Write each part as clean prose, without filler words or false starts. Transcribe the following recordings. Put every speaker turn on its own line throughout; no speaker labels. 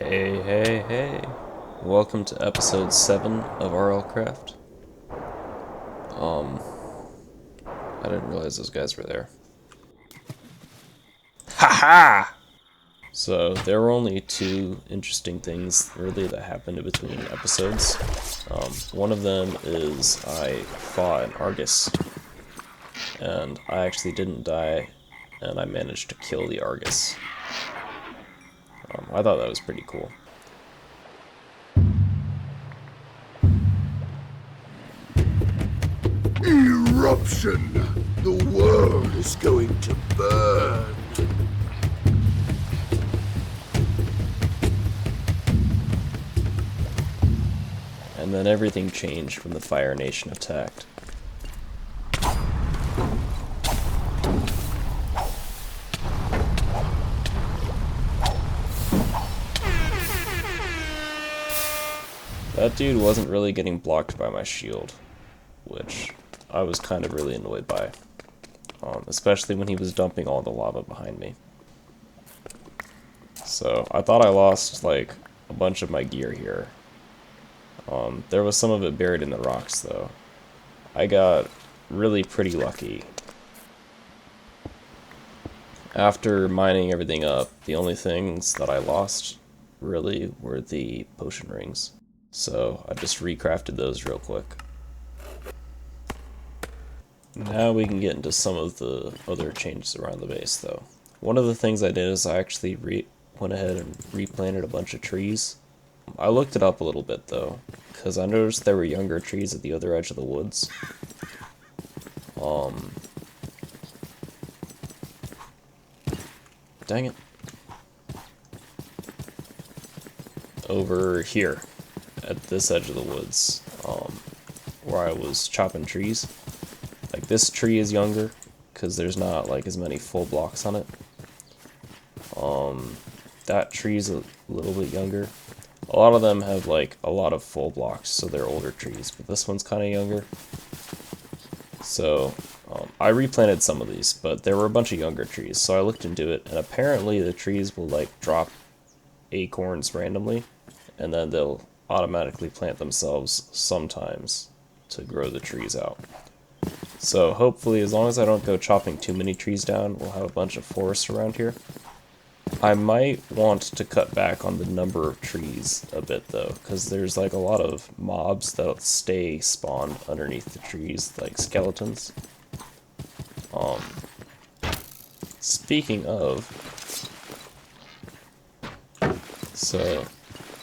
Hey, hey, hey. Welcome to episode 7 of RLCraft. I didn't realize those guys were there. Haha! So, there were only two interesting things, really, that happened in between episodes. One of them is I fought an Argus, and I actually didn't die, and I managed to kill the Argus. I thought that was pretty cool.
Eruption! The world is going to burn!
And then everything changed when the Fire Nation attacked. That dude wasn't really getting blocked by my shield, which I was kind of really annoyed by, especially when he was dumping all the lava behind me. So I thought I lost like a bunch of my gear here. There was some of it buried in the rocks though. I got really pretty lucky. After mining everything up, the only things that I lost really were the potion rings. So I just recrafted those real quick. Now we can get into some of the other changes around the base though. One of the things I did is I actually went ahead and replanted a bunch of trees. I looked it up a little bit though, because I noticed there were younger trees at the other edge of the woods. Dang it. Over here, at this edge of the woods, where I was chopping trees. Like this tree is younger, because there's not like as many full blocks on it. That tree's a little bit younger. A lot of them have like a lot of full blocks, so they're older trees, but this one's kind of younger. So I replanted some of these, but there were a bunch of younger trees, so I looked into it, and apparently the trees will like drop acorns randomly, and then they'll automatically plant themselves sometimes to grow the trees out. So hopefully, as long as I don't go chopping too many trees down, we'll have a bunch of forests around here. I might want to cut back on the number of trees a bit though, because there's like a lot of mobs that stay spawned underneath the trees, like skeletons. Speaking of, so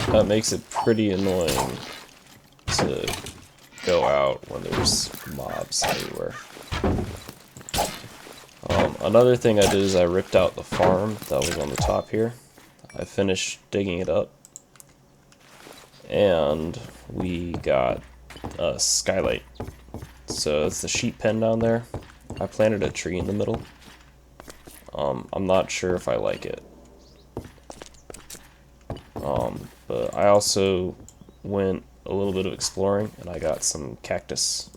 that makes it pretty annoying to go out when there's mobs everywhere. Another thing I did is I ripped out the farm that was on the top here. I finished digging it up, and we got a Scarlite. So it's the sheep pen down there. I planted a tree in the middle. I'm not sure if I like it. But I also went a little bit of exploring, and I got some cactus,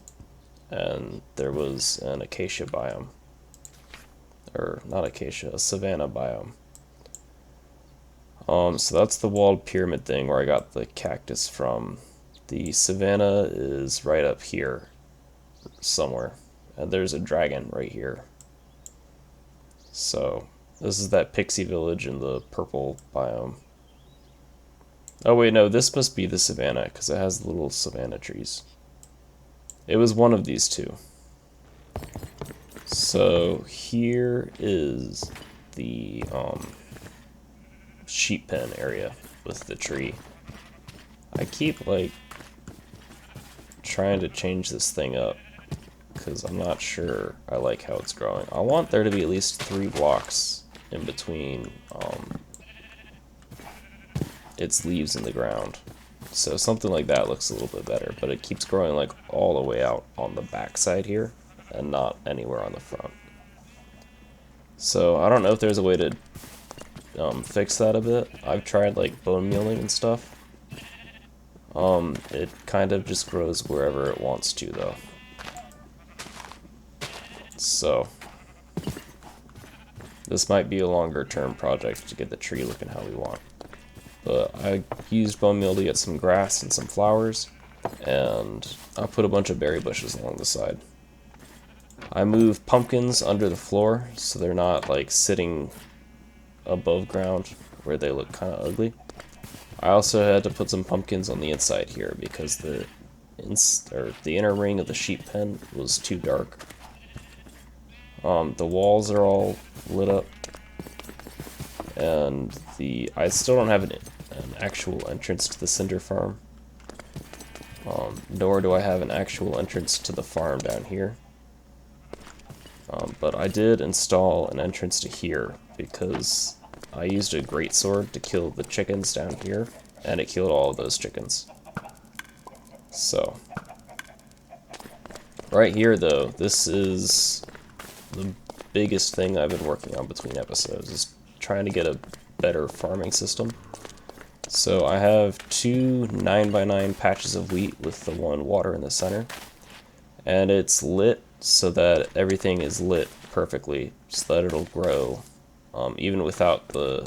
and there was an acacia biome. Or not acacia, a savanna biome. So that's the walled pyramid thing where I got the cactus from. The savanna is right up here somewhere, and there's a dragon right here. So this is that pixie village in the purple biome. Oh wait, no, this must be the savanna because it has little savanna trees. It was one of these two. So here is the sheep pen area with the tree. I keep like trying to change this thing up because I'm not sure I like how it's growing. I want there to be at least 3 blocks in between its leaves in the ground. So something like that looks a little bit better, but it keeps growing like all the way out on the back side here and not anywhere on the front. So I don't know if there's a way to fix that a bit. I've tried like bone mealing and stuff. It kind of just grows wherever it wants to though. So this might be a longer term project to get the tree looking how we want. But I used bone meal to get some grass and some flowers, and I put a bunch of berry bushes along the side. I moved pumpkins under the floor so they're not like sitting above ground where they look kind of ugly. I also had to put some pumpkins on the inside here because the inner ring of the sheep pen was too dark. The walls are all lit up, and I still don't have an actual entrance to the cinder farm. Nor do I have an actual entrance to the farm down here. But I did install an entrance to here because I used a greatsword to kill the chickens down here, and it killed all of those chickens. So, right here though, this is the biggest thing I've been working on between episodes, is trying to get a better farming system. So I have 2 9x9 patches of wheat with the one water in the center, and it's lit so that everything is lit perfectly so that it'll grow even without the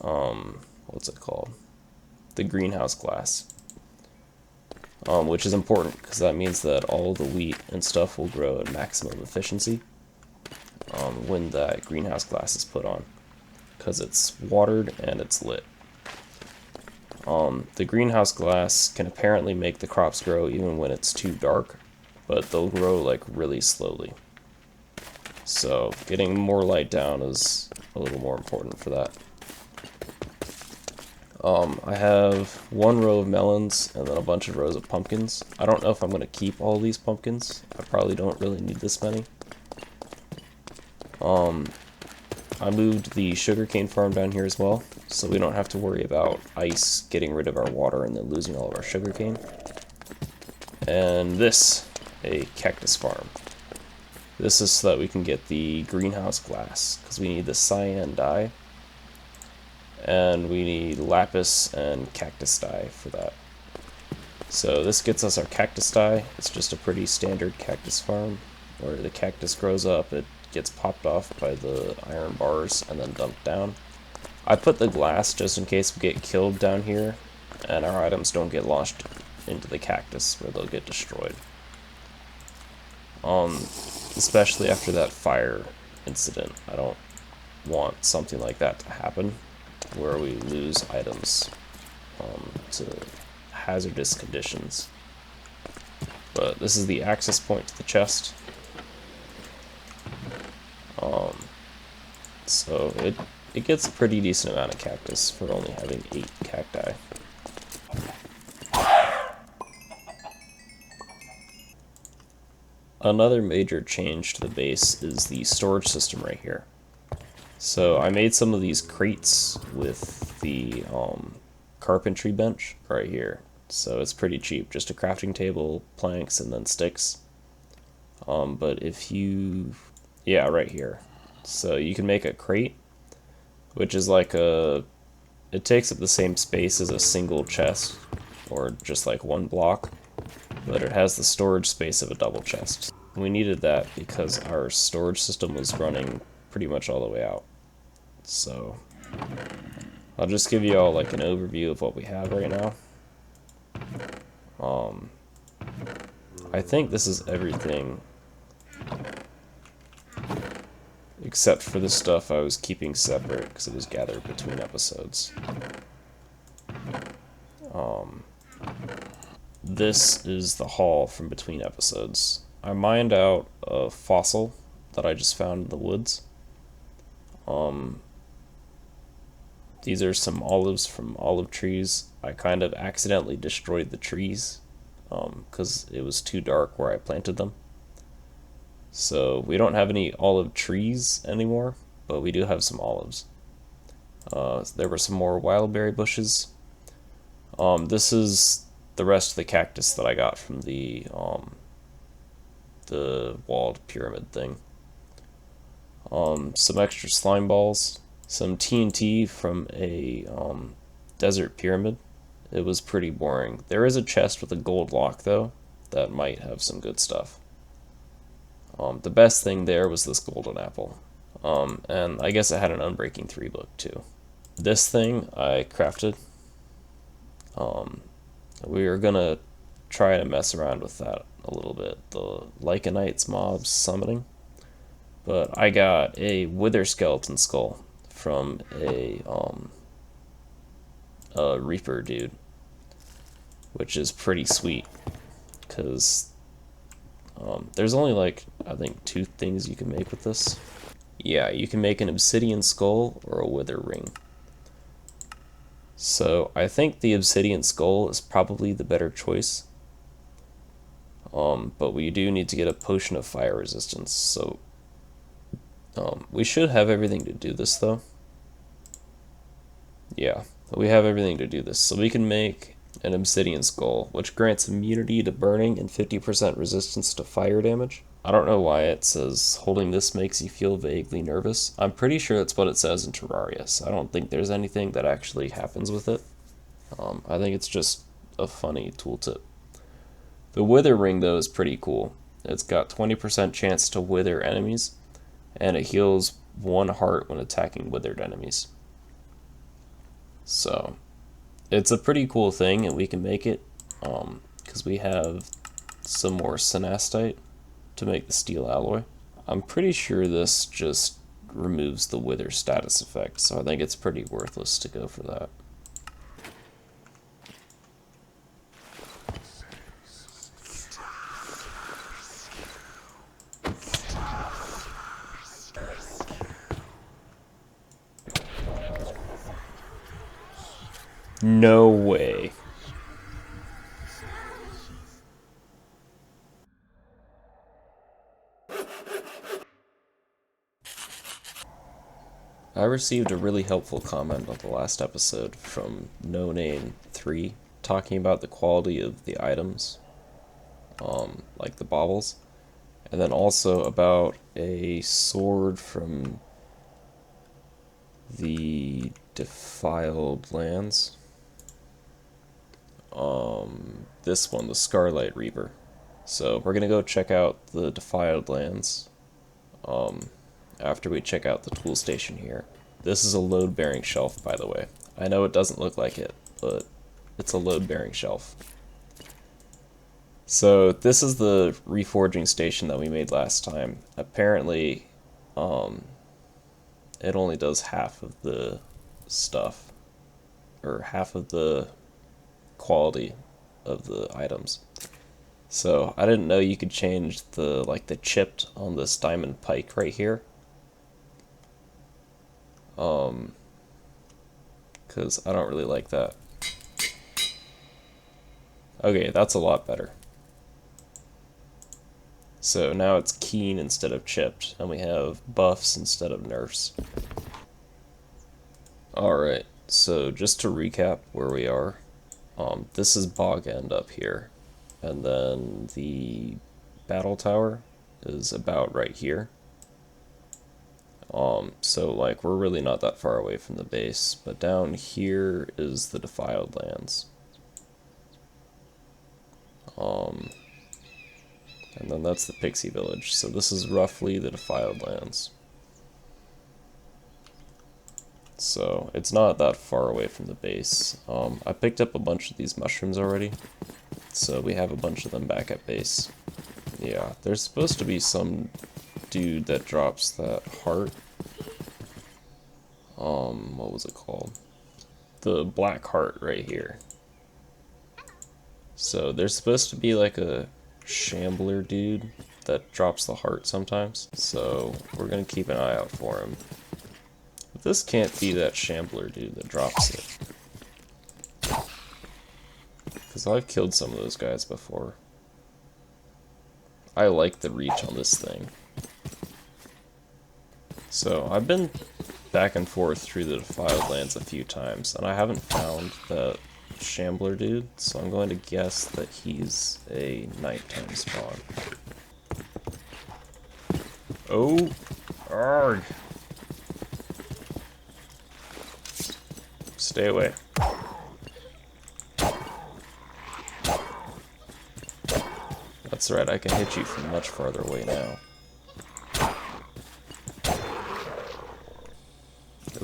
what's it called, the greenhouse glass, which is important because that means that all the wheat and stuff will grow at maximum efficiency when that greenhouse glass is put on, because it's watered and it's lit. The greenhouse glass can apparently make the crops grow even when it's too dark, but they'll grow like really slowly. So getting more light down is a little more important for that. I have 1 row of melons and then a bunch of rows of pumpkins. I don't know if I'm going to keep all these pumpkins. I probably don't really need this many. I moved the sugarcane farm down here as well, so we don't have to worry about ice getting rid of our water and then losing all of our sugarcane. And this, a cactus farm. This is so that we can get the greenhouse glass, because we need the cyan dye, and we need lapis and cactus dye for that. So this gets us our cactus dye. It's just a pretty standard cactus farm, where the cactus grows up, it gets popped off by the iron bars and then dumped down. I put the glass just in case we get killed down here and our items don't get launched into the cactus where they'll get destroyed. Especially after that fire incident, I don't want something like that to happen where we lose items to hazardous conditions. But this is the access point to the chest. So it gets a pretty decent amount of cactus for only having 8 cacti. Another major change to the base is the storage system right here. So I made some of these crates with the carpentry bench right here. So it's pretty cheap, just a crafting table, planks, and then sticks. But if you... yeah, right here. So you can make a crate, which is like it takes up the same space as a single chest, or just like 1 block, but it has the storage space of a double chest. We needed that because our storage system was running pretty much all the way out. So I'll just give you all like an overview of what we have right now. I think this is everything except for the stuff I was keeping separate because it was gathered between episodes. This is the haul from between episodes. I mined out a fossil that I just found in the woods. These are some olives from olive trees. I kind of accidentally destroyed the trees because it was too dark where I planted them. So we don't have any olive trees anymore, but we do have some olives. There were some more wildberry bushes. This is the rest of the cactus that I got from the walled pyramid thing. Some extra slime balls, some TNT from a desert pyramid. It was pretty boring. There is a chest with a gold lock though that might have some good stuff. The best thing there was this golden apple. And I guess it had an Unbreaking 3 book too. This thing I crafted. We are gonna try to mess around with that a little bit. The Lycanites mobs summoning. But I got a Wither Skeleton Skull from a Reaper dude, which is pretty sweet, because there's only like, I think 2 things you can make with this. Yeah, you can make an Obsidian Skull or a Wither Ring. So I think the Obsidian Skull is probably the better choice. But we do need to get a Potion of Fire Resistance, so we should have everything to do this, though. Yeah, we have everything to do this. So we can make an Obsidian Skull, which grants immunity to burning and 50% resistance to fire damage. I don't know why it says holding this makes you feel vaguely nervous. I'm pretty sure that's what it says in Terraria, so I don't think there's anything that actually happens with it. I think it's just a funny tooltip. The Wither Ring, though, is pretty cool. It's got 20% chance to wither enemies, and it heals 1 heart when attacking withered enemies. So, it's a pretty cool thing, and we can make it, because we have some more Synastite to make the steel alloy. I'm pretty sure this just removes the wither status effect, so I think it's pretty worthless to go for that. No way. I received a really helpful comment on the last episode from No Name 3 talking about the quality of the items, like the baubles, and then also about a sword from the Defiled lands. This one, the Scarlite Reaver. So we're gonna go check out the Defiled lands after we check out the tool station here. This is a load-bearing shelf, by the way. I know it doesn't look like it, but it's a load-bearing shelf. So this is the reforging station that we made last time. Apparently, it only does half of the stuff, or half of the quality of the items. So I didn't know you could change the chipped on this diamond pike right here. Because I don't really like that. Okay, that's a lot better. So now it's keen instead of chipped, and we have buffs instead of nerfs. Alright, so just to recap where we are, this is Bog End up here, and then the battle tower is about right here. So like we're really not that far away from the base, but down here is the Defiled lands. And then that's the Pixie Village, so this is roughly the Defiled lands. So it's not that far away from the base. I picked up a bunch of these mushrooms already, so we have a bunch of them back at base. Yeah, there's supposed to be some dude that drops that heart. What was it called? The black heart right here. So there's supposed to be like a shambler dude that drops the heart sometimes. So we're gonna keep an eye out for him. But this can't be that shambler dude that drops it. Because I've killed some of those guys before. I like the reach on this thing. So I've been back and forth through the Defiled lands a few times, and I haven't found that shambler dude, so I'm going to guess that he's a nighttime spawn. Oh! Arrgh! Stay away. That's right, I can hit you from much farther away now.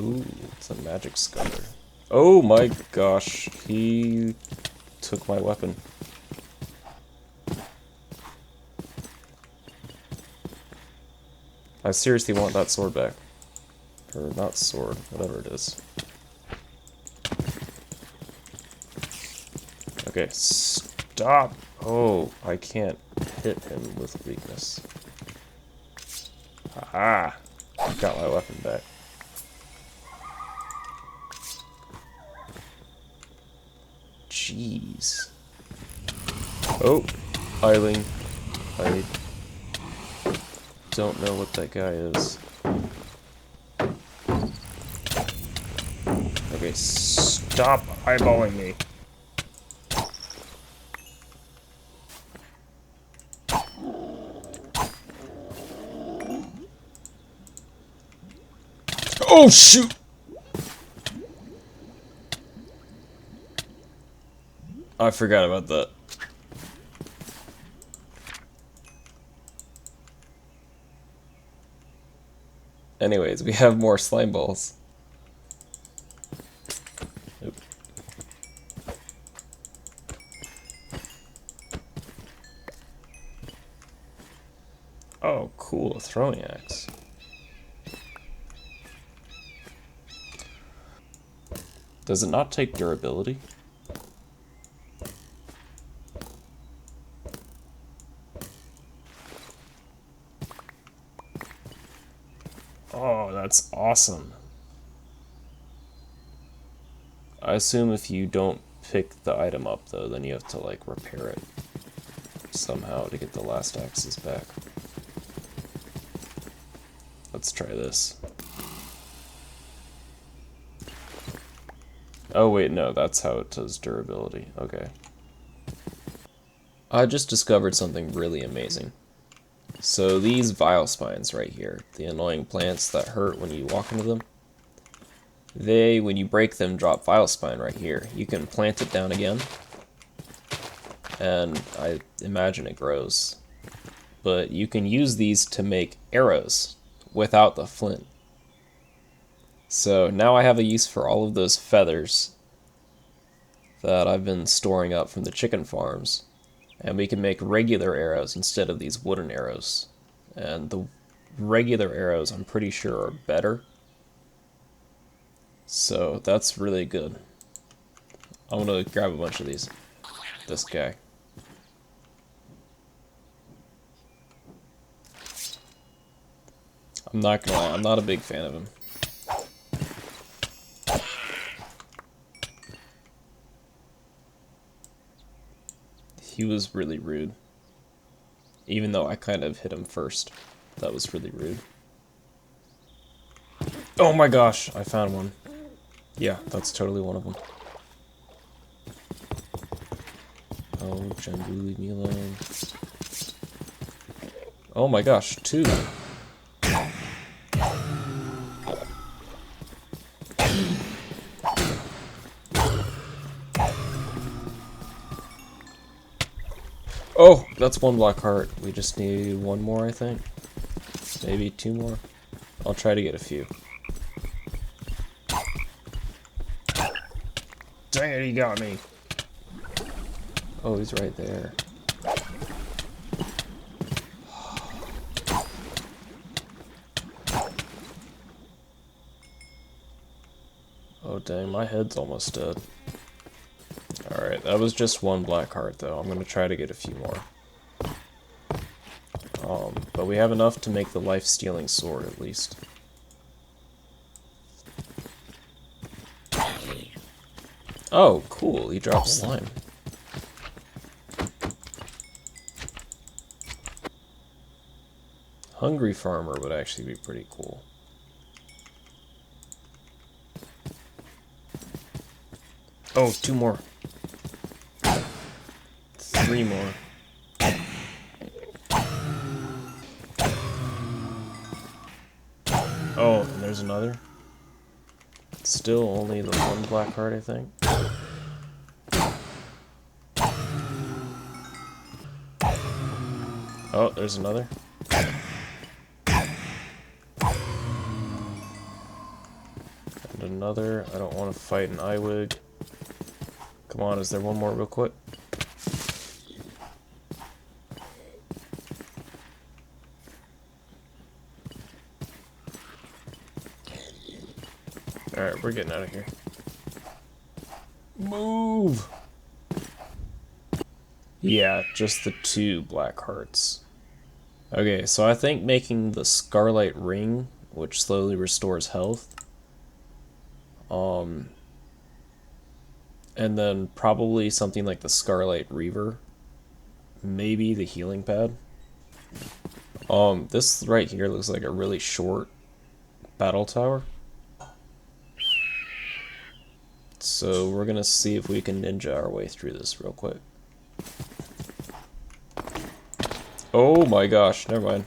Ooh, it's a magic scutter. Oh my gosh, he took my weapon. I seriously want that sword back. Or not sword, whatever it is. Okay, stop! Oh, I can't hit him with weakness. Aha! Got my weapon back. Jeez. Oh, Eiling. I don't know what that guy is. Okay, stop eyeballing me. Oh, shoot! I forgot about that. Anyways, we have more slime balls. Oop. Oh, cool, a throwing axe. Does it not take durability? Oh, that's awesome. I assume if you don't pick the item up, though, then you have to, like, repair it somehow to get the last axes back. Let's try this. Oh, wait, no, that's how it does durability. Okay. I just discovered something really amazing. So these vile spines right here, the annoying plants that hurt when you walk into them, they, when you break them, drop vile spine right here. You can plant it down again, and I imagine it grows. But you can use these to make arrows without the flint. So now I have a use for all of those feathers that I've been storing up from the chicken farms. And we can make regular arrows instead of these wooden arrows. And the regular arrows, I'm pretty sure, are better. So that's really good. I'm gonna grab a bunch of these. This guy. I'm not gonna lie, I'm not a big fan of him. He was really rude. Even though I kind of hit him first. That was really rude. Oh my gosh, I found one. Yeah, that's totally one of them. Oh, Jambu, leave me alone. Oh my gosh, two. Oh, that's one black heart. We just need one more, I think. Maybe two more. I'll try to get a few. Dang it, he got me. Oh, he's right there. Oh dang, my head's almost dead. Alright, that was just one black heart though. I'm gonna try to get a few more. But we have enough to make the life-stealing sword at least. Oh, cool, he dropped slime. Hungry Farmer would actually be pretty cool. Oh, two more. Three more. Oh, and there's another. Still only the one black heart, I think. Oh, there's another. another. I don't want to fight an Iwig. Come on, is there one more real quick? Alright, we're getting out of here. Move! Yeah, just the 2 black hearts. Okay, so I think making the Scarlite ring, which slowly restores health, and then probably something like the Scarlite Reaver, maybe the healing pad. This right here looks like a really short battle tower. So we're gonna see if we can ninja our way through this real quick. Oh my gosh, never mind.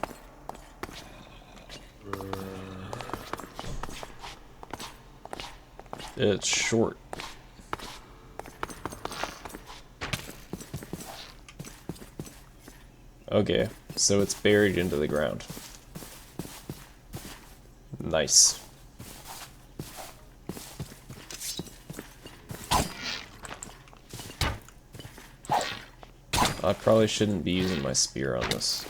It's short. Okay, so it's buried into the ground. Nice. I probably shouldn't be using my spear on this.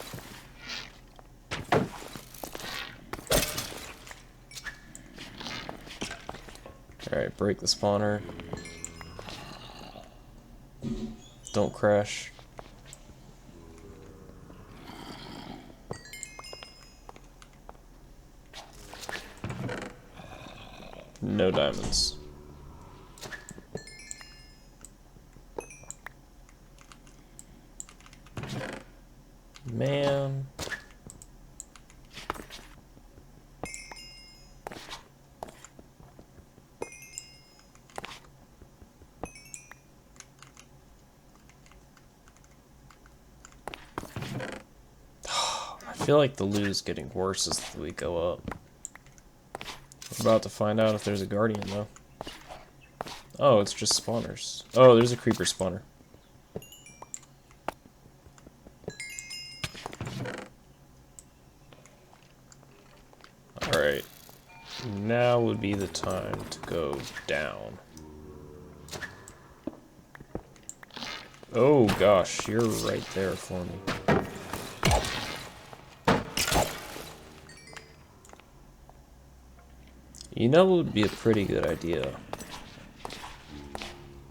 Alright, break the spawner. Don't crash. No diamonds. Man. I feel like the loot is getting worse as we go up. We're about to find out if there's a guardian, though. Oh, it's just spawners. Oh, there's a creeper spawner. Alright. Now would be the time to go down. Oh gosh, you're right there for me. You know what would be a pretty good idea?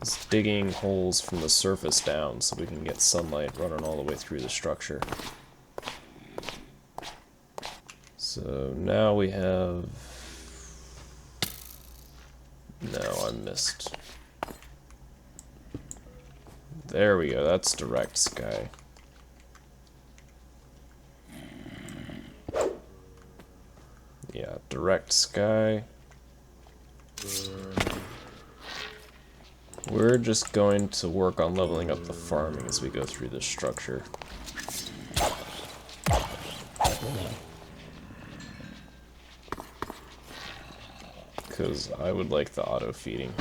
Is digging holes from the surface down so we can get sunlight running all the way through the structure. So now we have... No, I missed. There we go, that's direct sky. Yeah, direct sky. We're just going to work on leveling up the farming as we go through this structure. Because I would like the auto feeding.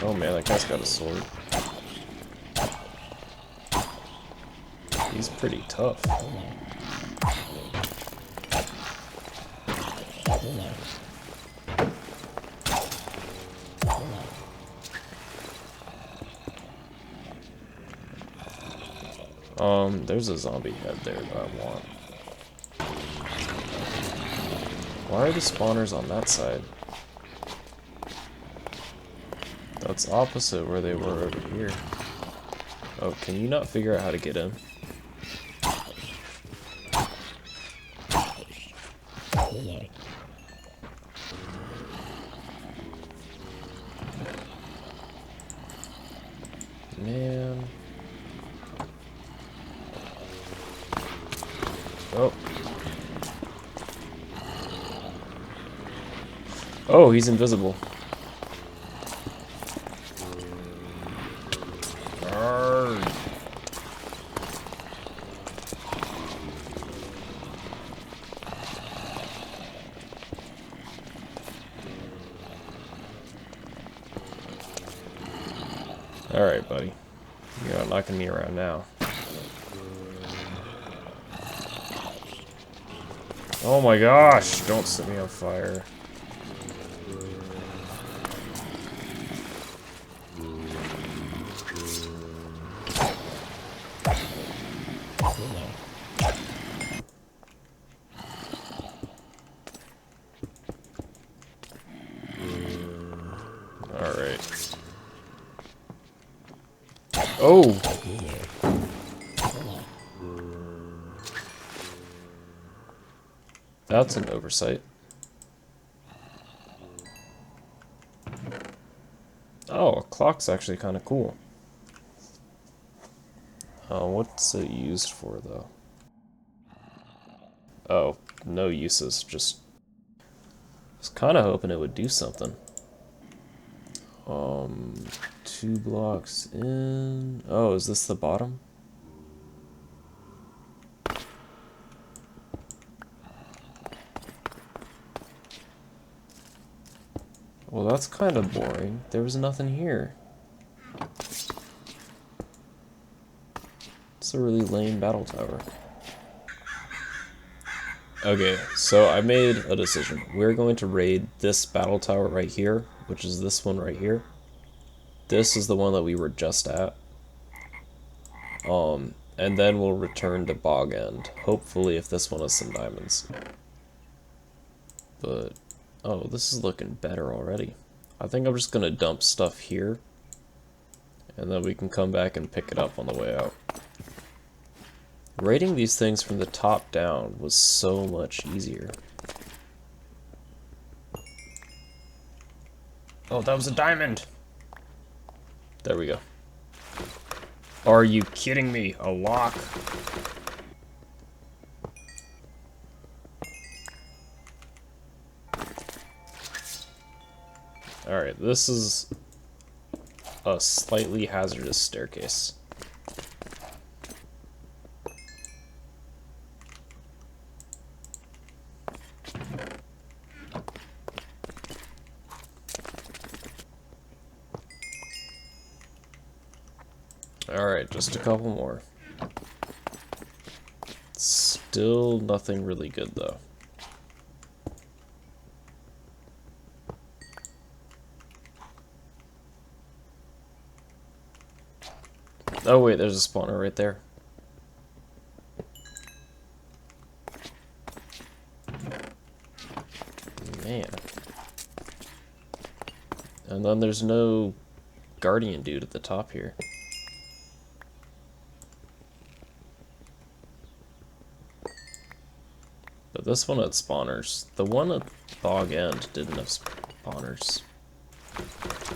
Oh man, that guy's got a sword. He's pretty tough. There's a zombie head there that I want. Why are the spawners on that side? That's opposite where they were over here. Oh, can you not figure out how to get in? Man. Oh. Oh, he's invisible. Arrgh. Alright, buddy. You're not knocking me around now. Oh my gosh, don't set me on fire. Alright. Oh! That's an oversight. Oh, a clock's actually kind of cool. What's it used for, though? Oh, no uses, just... was kind of hoping it would do something. 2 blocks in... Oh, is this the bottom? Well, that's kind of boring. There was nothing here. It's a really lame battle tower. Okay, so I made a decision. We're going to raid this battle tower right here, which is this one right here. This is the one that we were just at. And then we'll return to Bog End. Hopefully if this one has some diamonds. But, oh, this is looking better already. I think I'm just gonna dump stuff here. And then we can come back and pick it up on the way out. Raiding these things from the top down was so much easier. Oh, that was a diamond! There we go. Are you kidding me? A lock? Alright, this is a slightly hazardous staircase. Alright, just a couple more. Still nothing really good, though. Oh wait, there's a spawner right there. Man. And then there's no guardian dude at the top here. But this one had spawners. The one at Bog End didn't have spawners.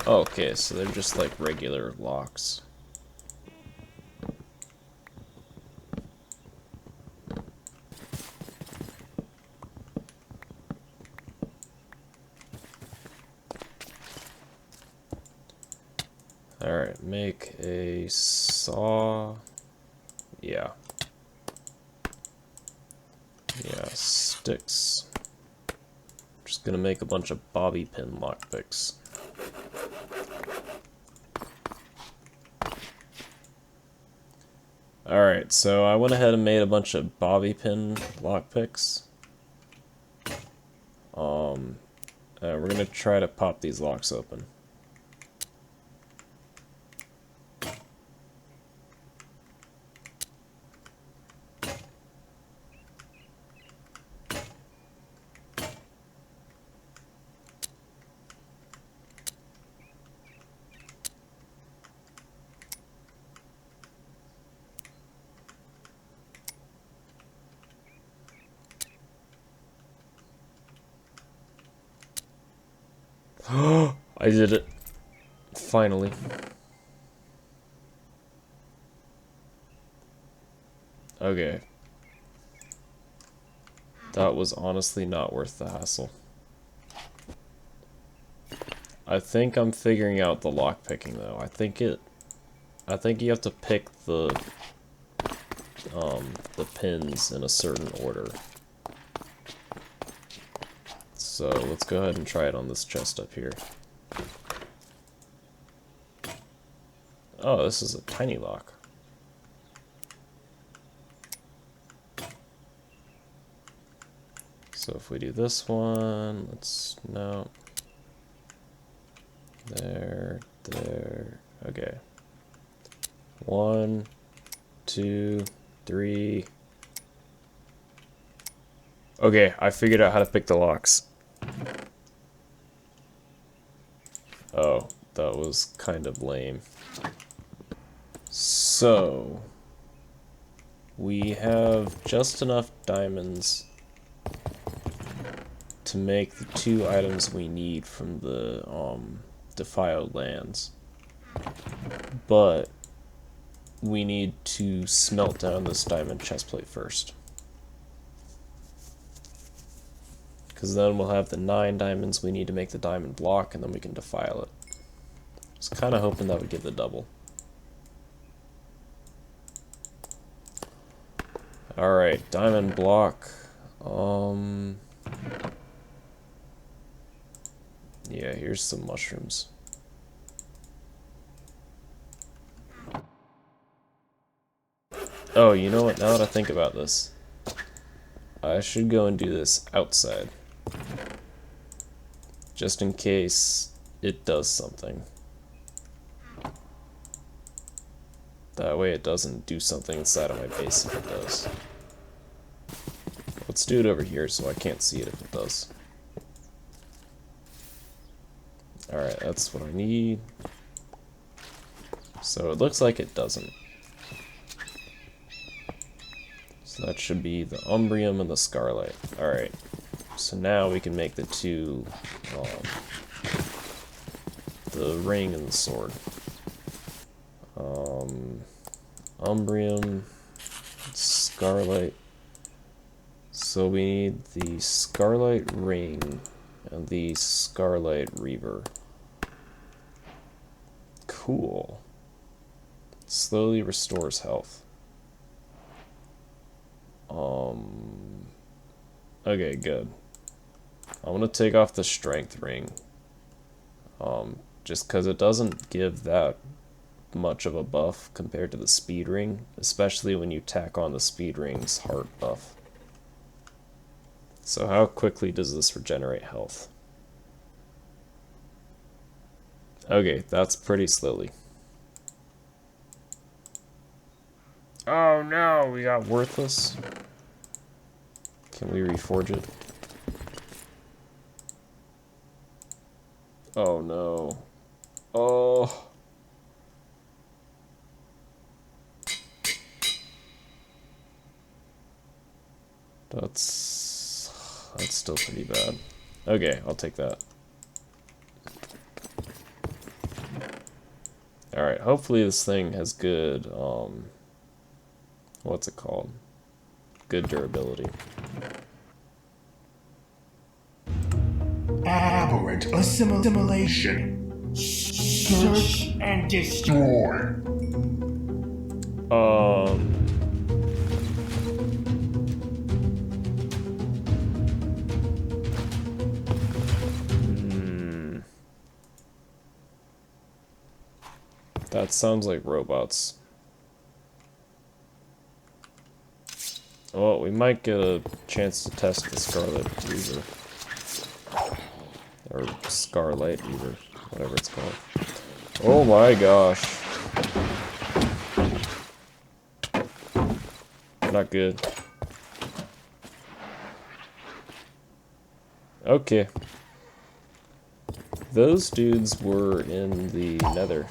Oh, okay, so they're just like regular locks. Alright, make a saw. Yeah. Yeah, sticks. Just gonna make a bunch of bobby pin lockpicks. Alright, so I went ahead and made a bunch of bobby pin lockpicks. We're gonna try to pop these locks open. I did it. Finally. Okay. That was honestly not worth the hassle. I think I'm figuring out the lockpicking though. I think you have to pick the pins in a certain order. So let's go ahead and try it on this chest up here. Oh, this is a tiny lock. So if we do this one, let's, no. There, okay. 1, 2, 3. Okay, I figured out how to pick the locks. Oh, that was kind of lame. So, we have just enough diamonds to make the 2 items we need from the Defiled lands. But we need to smelt down this diamond chestplate first. Because then we'll have the 9 diamonds we need to make the diamond block, and then we can defile it. I was kind of hoping that would give the double. Alright, diamond block. Yeah, here's some mushrooms. Oh, you know what? Now that I think about this, I should go and do this outside. Just in case it does something. That way it doesn't do something inside of my base if it does. Let's do it over here so I can't see it if it does. Alright, that's what I need. So it looks like it doesn't. So that should be the Umbrium and the Scarlite. Alright, so now we can make the 2, the ring and the sword. Umbrium, Scarlite. So we need the Scarlite ring and the Scarlite Reaver. Cool. Slowly restores health. Okay, good. I'm gonna take off the strength ring. Just because it doesn't give that much of a buff compared to the speed ring, especially when you tack on the speed ring's heart buff. So how quickly does this regenerate health? Okay, that's pretty slowly. Oh no, we got worthless. Can we reforge it? Oh no. Oh. That's still pretty bad. Okay, I'll take that. Alright, hopefully this thing has good, what's it called? Good durability.
Aberrant Assimilation. Search and destroy.
That sounds like robots. Well, we might get a chance to test the Scarlet Reaver. Or Scarlite Reaver, whatever it's called. Oh my gosh. Not good. Okay. Those dudes were in the Nether.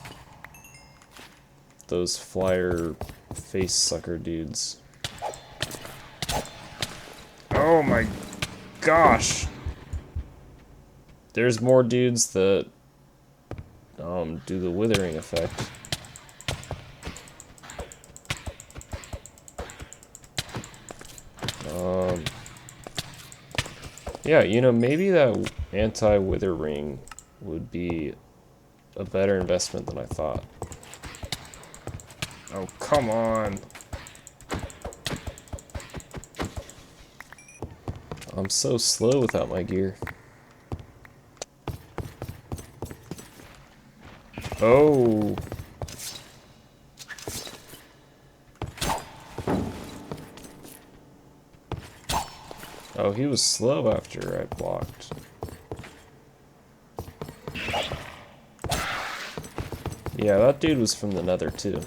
Those flyer face sucker dudes. Oh my gosh. There's more dudes that do the withering effect. Yeah, you know, maybe that anti-wither ring would be a better investment than I thought. Oh, come on. I'm so slow without my gear. Oh. Oh, he was slow after I blocked. Yeah, that dude was from the Nether too.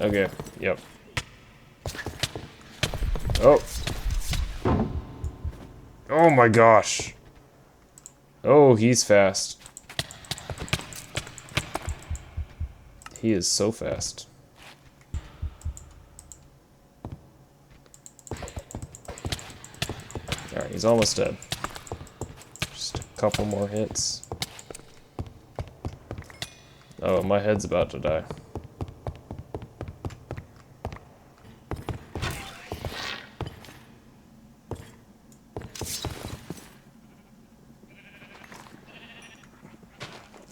Okay, yep. Oh. Oh my gosh. Oh, he's fast. He is so fast. Alright, he's almost dead. Just a couple more hits. Oh, my head's about to die.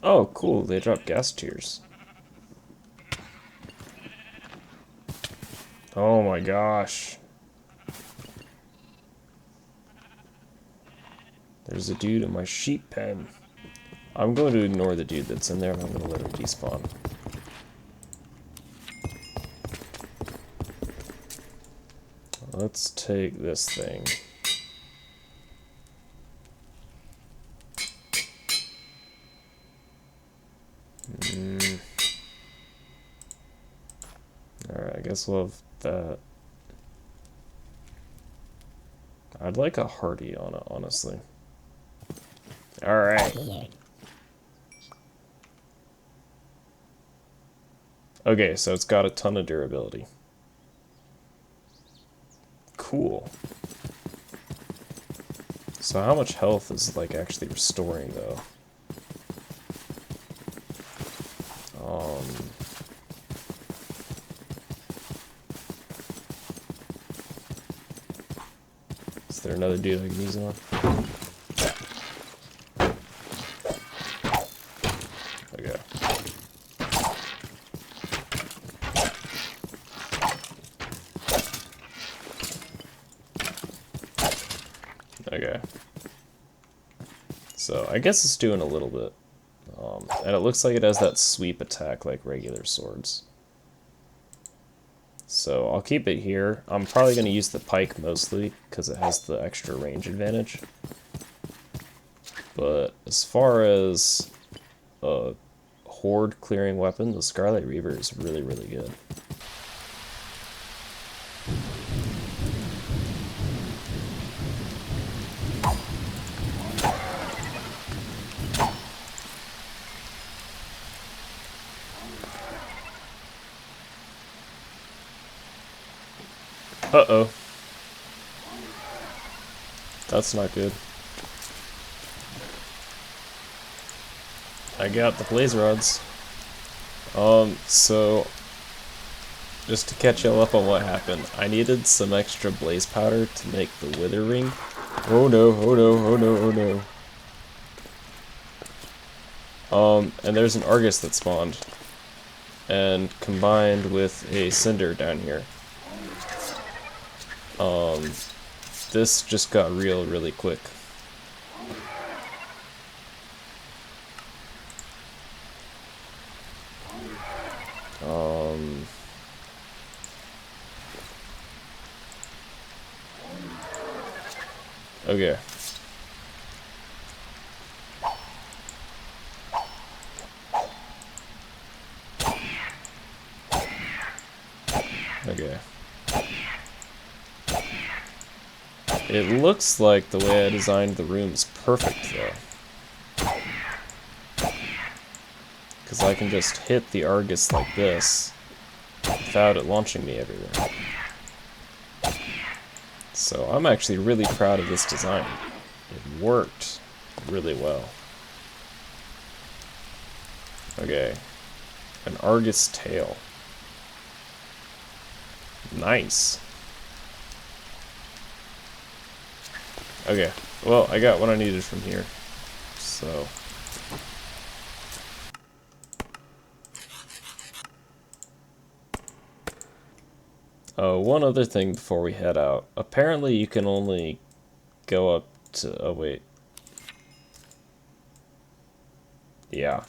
Oh, cool, they dropped gas tiers. Oh my gosh. There's a dude in my sheep pen. I'm going to ignore the dude that's in there and I'm going to let him despawn. Let's take this thing. Alright, I guess we'll have that. I'd like a hardy on it, honestly. Alright. Okay, so it's got a ton of durability. Cool. So how much health is like actually restoring though? Is there another dude I can use it on? Okay. Okay. So I guess it's doing a little bit. And it looks like it has that sweep attack like regular swords. So I'll keep it here. I'm probably going to use the pike mostly because it has the extra range advantage. But as far as a horde clearing weapon, the Scarlite Reaver is really, really good. Uh-oh. That's not good. I got the blaze rods. So just to catch y'all up on what happened, I needed some extra blaze powder to make the wither ring. Oh no, oh no, oh no, oh no. And there's an Argus that spawned. And combined with a cinder down here. This just got real really quick. Okay. Okay. It looks like the way I designed the room is perfect, though. Because I can just hit the Argus like this, without it launching me everywhere. So I'm actually really proud of this design. It worked really well. Okay. An Argus tail. Nice. Okay, well, I got what I needed from here, so... one other thing before we head out. Apparently you can only go up to... oh, wait. Yeah.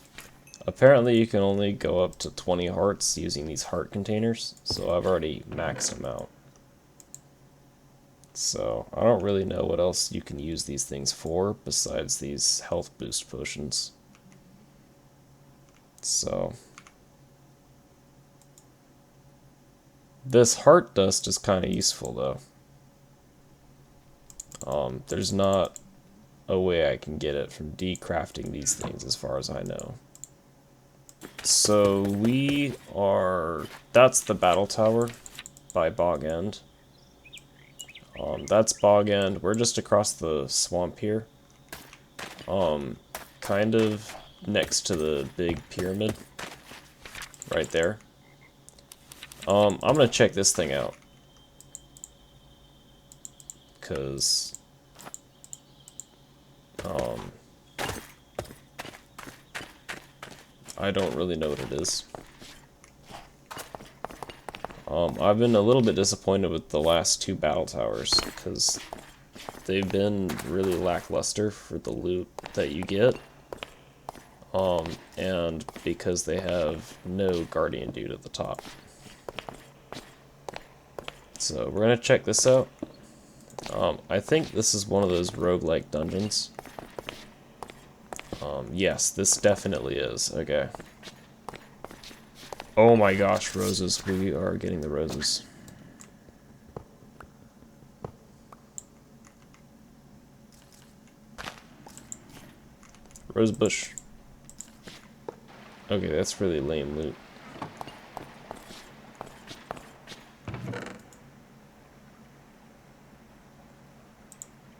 Apparently you can only go up to 20 hearts using these heart containers, so I've already maxed them out. So, I don't really know what else you can use these things for besides these health boost potions. So, this heart dust is kind of useful though. There's not a way I can get it from decrafting these things as far as I know. So that's the battle tower by Bog End. That's Bog End. We're just across the swamp here. Kind of next to the big pyramid. Right there. I'm gonna check this thing out. Cause I don't really know what it is. I've been a little bit disappointed with the last two battle towers, because they've been really lackluster for the loot that you get. And because they have no guardian dude at the top. So we're gonna check this out. I think this is one of those roguelike dungeons. Yes, this definitely is. Okay. Oh my gosh, roses. We are getting the roses. Rose bush. Okay, that's really lame loot.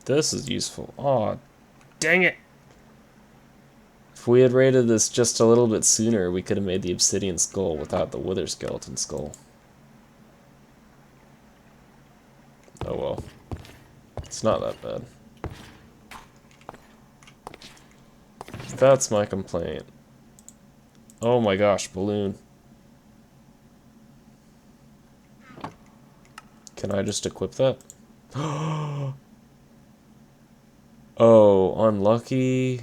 This is useful. Aw, dang it! If we had raided this just a little bit sooner, we could have made the obsidian skull without the wither skeleton skull. Oh well. It's not that bad. That's my complaint. Oh my gosh, balloon. Can I just equip that? Oh, unlucky.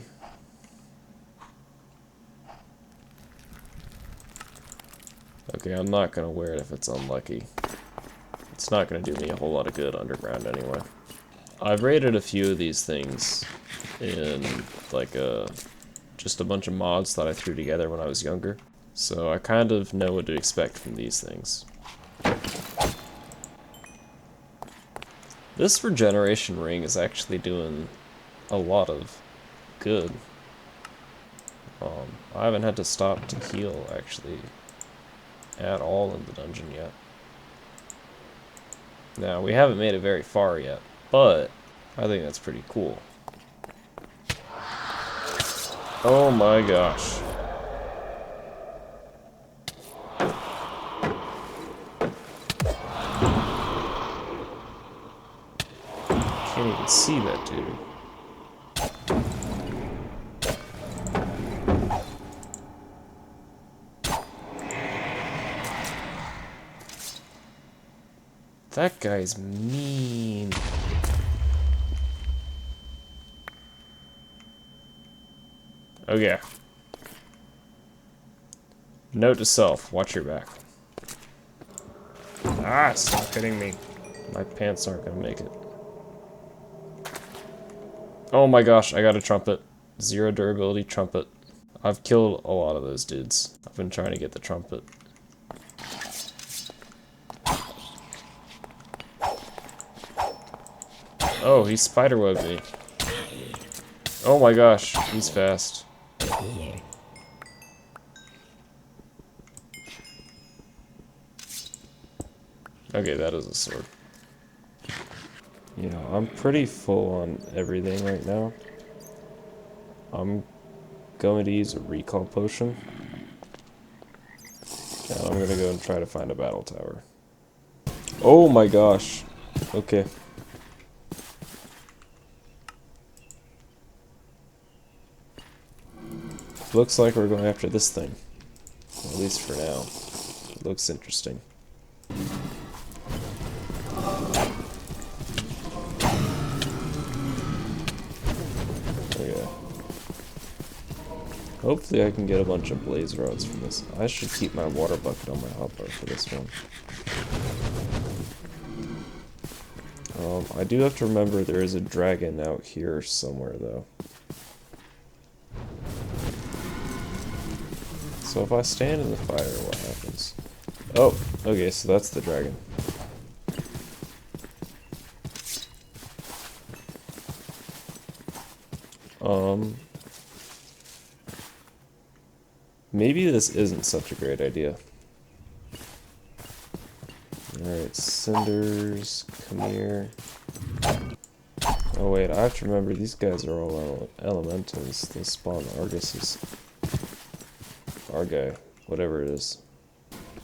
Okay, I'm not gonna wear it if it's unlucky. It's not gonna do me a whole lot of good underground anyway. I've raided a few of these things in like just a bunch of mods that I threw together when I was younger. So I kind of know what to expect from these things. This regeneration ring is actually doing a lot of good. I haven't had to stop to heal actually at all in the dungeon yet. Now, we haven't made it very far yet, but I think that's pretty cool. Oh my gosh. Can't even see that dude. That guy's mean. Okay. Note to self, watch your back. Ah, stop hitting me. My pants aren't gonna make it. Oh my gosh, I got a trumpet. 0 durability trumpet. I've killed a lot of those dudes. I've been trying to get the trumpet. Oh, he spiderwebbed me. Oh my gosh, he's fast. Okay, that is a sword. You know, I'm pretty full on everything right now. I'm going to use a recall potion. And I'm gonna go and try to find a battle tower. Oh my gosh. Okay. Looks like we're going after this thing. At least for now. It looks interesting. Okay. Hopefully I can get a bunch of blaze rods from this. I should keep my water bucket on my hotbar for this one. I do have to remember there is a dragon out here somewhere, though. So if I stand in the fire, what happens? Oh, okay, so that's the dragon. Maybe this isn't such a great idea. Alright, cinders, come here. Oh wait, I have to remember these guys are all elementals. They spawn Arguses. Argai, whatever it is.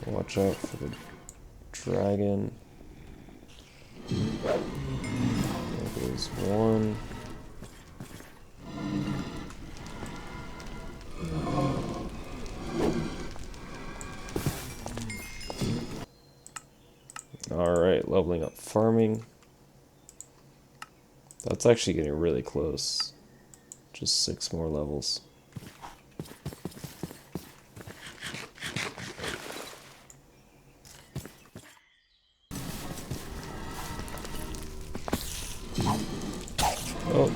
Watch out for the dragon. There goes one. Alright, leveling up farming. That's actually getting really close. Just 6 more levels. Oh.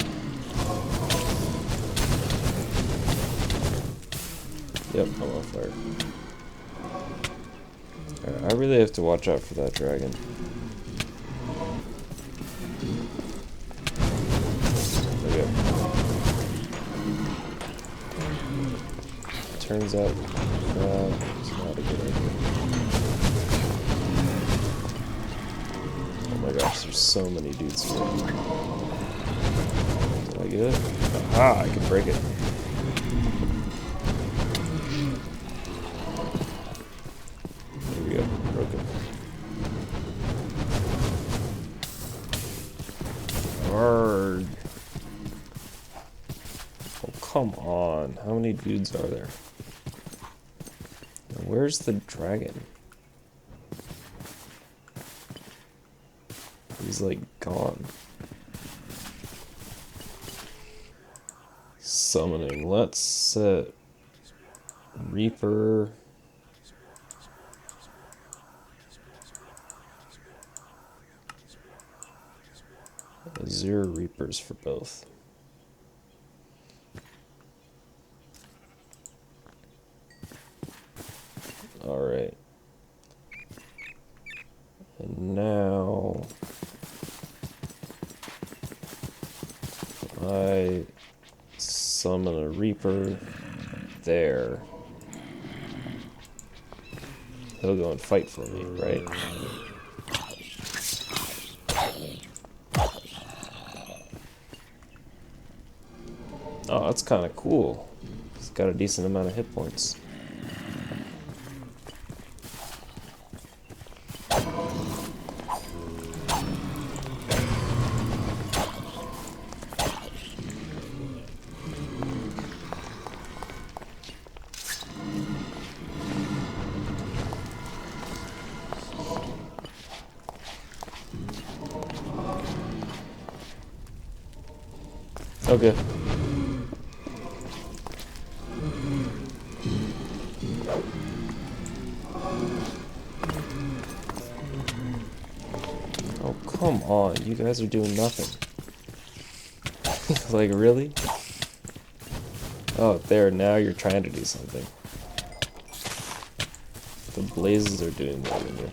Yep, I'm on fire. Alright, I really have to watch out for that dragon. Okay. Turns out it's not a good idea. Oh my gosh, there's so many dudes here. Did I get it? Aha, I can break it. There we go, broke it. Arrgh. Oh, come on. How many dudes are there? Now, where's the dragon? He's like gone. Summoning. Let's set Reaper. Azure Reapers for both. Alright. And now I summon a Reaper there. He'll go and fight for me, right? Oh, that's kind of cool. He's got a decent amount of hit points. Okay. Oh, come on. You guys are doing nothing. Like, really? Oh, there. Now you're trying to do something. The blazes are doing more than you.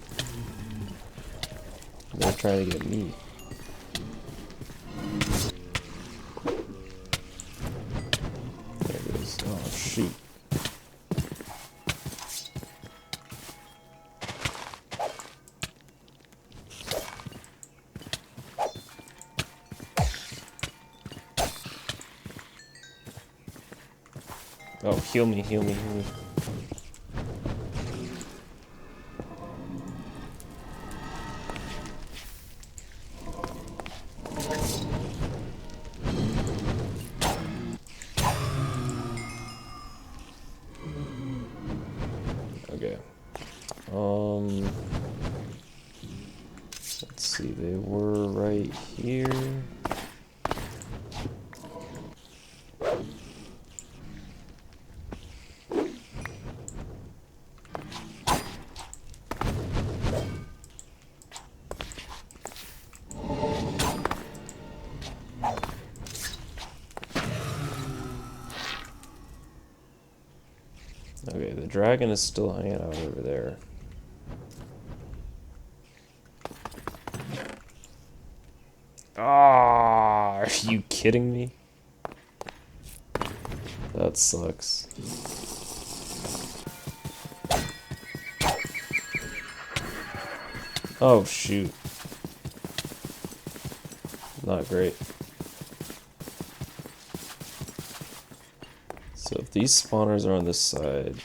They're trying to get me. There it is. Oh, shoot. Oh, heal me, heal me, heal me. Okay. Let's see, they were right here. Okay, the dragon is still hanging out over there. Ah, are you kidding me? That sucks. Oh, shoot. Not great. So if these spawners are on this side,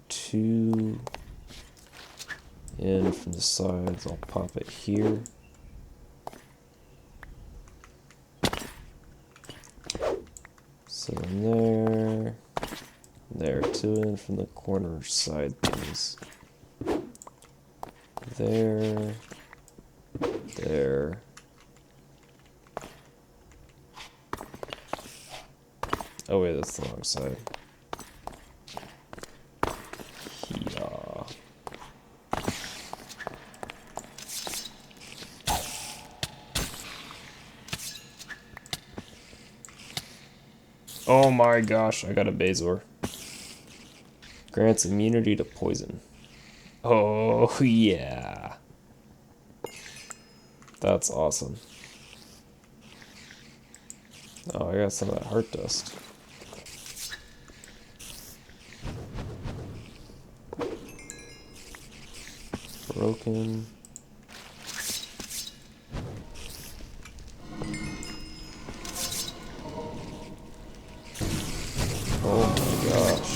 2 in from the sides, I'll pop it here. So in there, 2 in from the corner side things. There. Oh wait, that's the wrong side. Yeah. Oh my gosh, I got a Bazor. Grants immunity to poison. Oh yeah. That's awesome. Oh, I got some of that heart dust. Broken. Oh my gosh.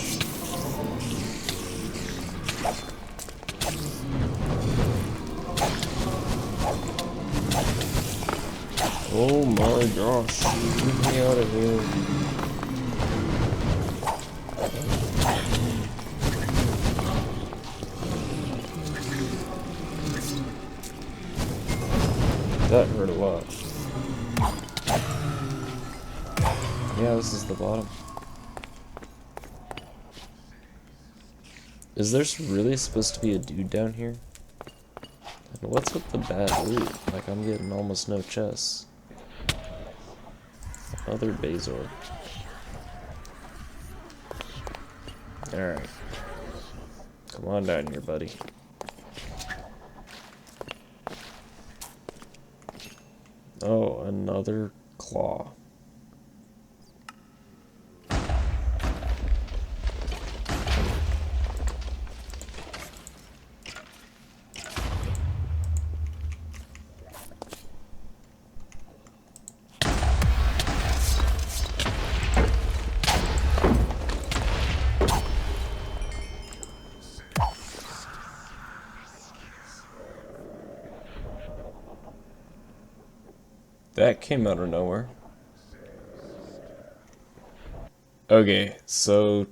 Oh my gosh. Get me out of here. That hurt a lot. Yeah, this is the bottom. Is there really supposed to be a dude down here? And what's with the bad loot? Like, I'm getting almost no chests. Another Bazor. Alright. Come on down here, buddy. Oh, another claw. That came out of nowhere. Okay, so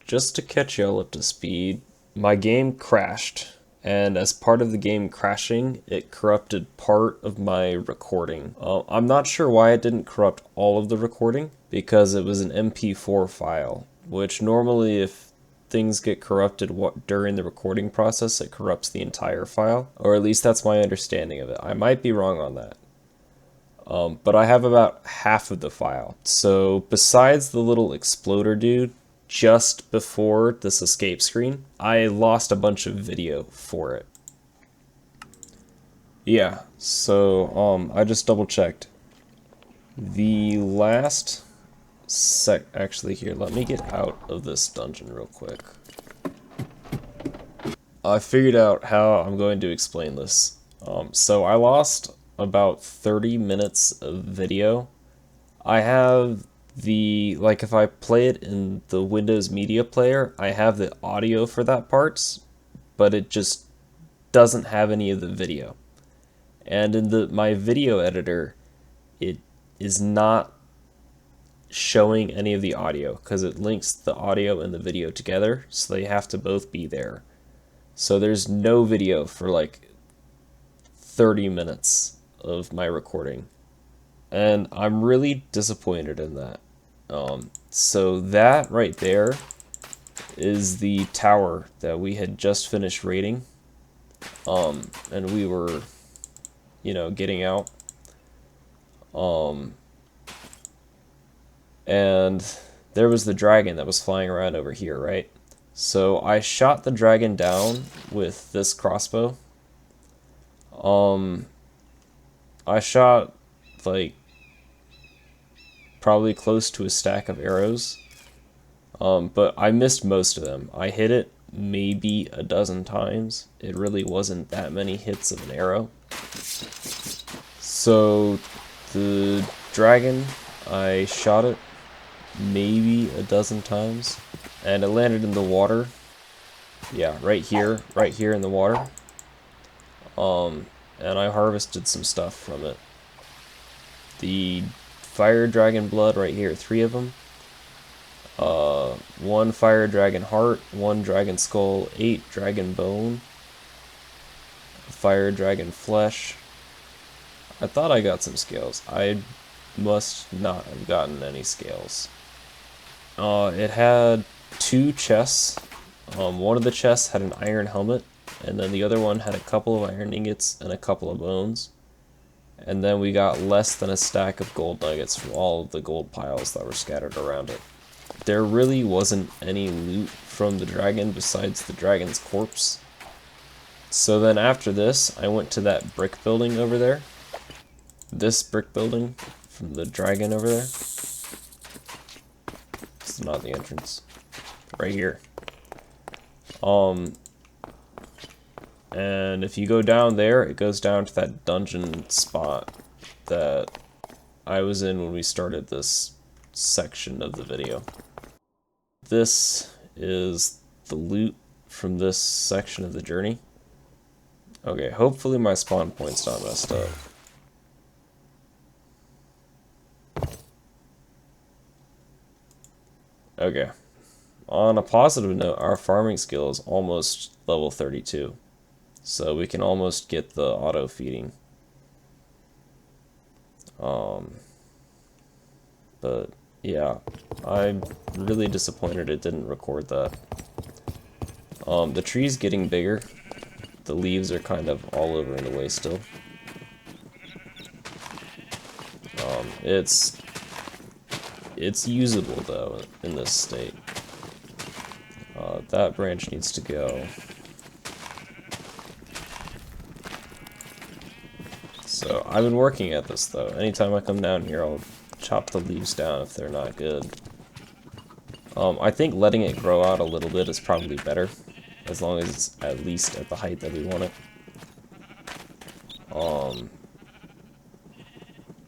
just to catch y'all up to speed, my game crashed, and as part of the game crashing, it corrupted part of my recording. I'm not sure why it didn't corrupt all of the recording, because it was an MP4 file, which normally if things get corrupted during the recording process, it corrupts the entire file, or at least that's my understanding of it. I might be wrong on that. But I have about half of the file. So besides the little exploder dude just before this escape screen, I lost a bunch of video for it. Yeah, so I just double checked. The last actually here, let me get out of this dungeon real quick. I figured out how I'm going to explain this. So I lost about 30 minutes of video. I have like if I play it in the Windows Media Player, I have the audio for that parts, but it just doesn't have any of the video. And in my video editor, it is not showing any of the audio because it links the audio and the video together, so they have to both be there. So there's no video for like 30 minutes of my recording, and I'm really disappointed in that. So that right there is the tower that we had just finished raiding, and we were, getting out, and there was the dragon that was flying around over here, right? So I shot the dragon down with this crossbow. I shot like probably close to a stack of arrows, but I missed most of them. I hit it maybe a dozen times. It really wasn't that many hits of an arrow. So the dragon, I shot it maybe a dozen times, and it landed in the water. Yeah, right here in the water. And I harvested some stuff from it. The fire dragon blood right here, 3 of them. 1 fire dragon heart, 1 dragon skull, 8 dragon bone, fire dragon flesh. I thought I got some scales. I must not have gotten any scales. It had 2 chests. One of the chests had an iron helmet, and then the other one had a couple of iron ingots and a couple of bones. And then we got less than a stack of gold nuggets from all of the gold piles that were scattered around it. There really wasn't any loot from the dragon besides the dragon's corpse. So then after this, I went to that brick building over there. This brick building from the dragon over there. It's not the entrance. Right here. And if you go down there, it goes down to that dungeon spot that I was in when we started this section of the video. This is the loot from this section of the journey. Okay, hopefully my spawn point's not messed up. Okay. On a positive note, our farming skill is almost level 32. So we can almost get the auto feeding. But yeah, I'm really disappointed it didn't record that. The tree's getting bigger. The leaves are kind of all over in the way still. It's usable though in this state. That branch needs to go. So I've been working at this though. Anytime I come down here, I'll chop the leaves down if they're not good. I think letting it grow out a little bit is probably better, as long as it's at least at the height that we want it.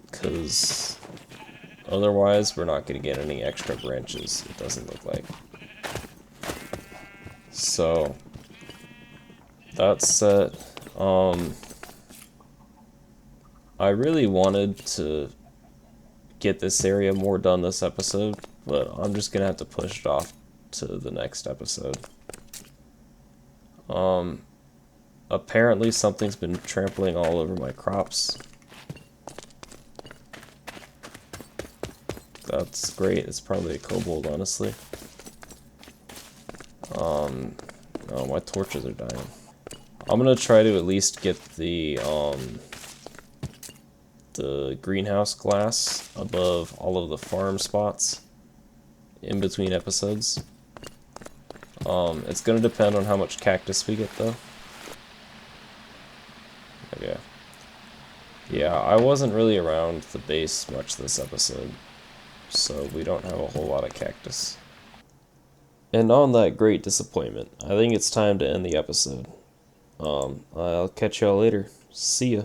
Because otherwise we're not going to get any extra branches, it doesn't look like. So that's set. I really wanted to get this area more done this episode, but I'm just gonna have to push it off to the next episode. Apparently something's been trampling all over my crops. That's great. It's probably a kobold, honestly. Oh, my torches are dying. I'm gonna try to at least get the greenhouse glass above all of the farm spots in between episodes. It's gonna depend on how much cactus we get though. Okay. Yeah, I wasn't really around the base much this episode, so we don't have a whole lot of cactus. And on that great disappointment, I think it's time to end the episode. I'll catch y'all later. See ya.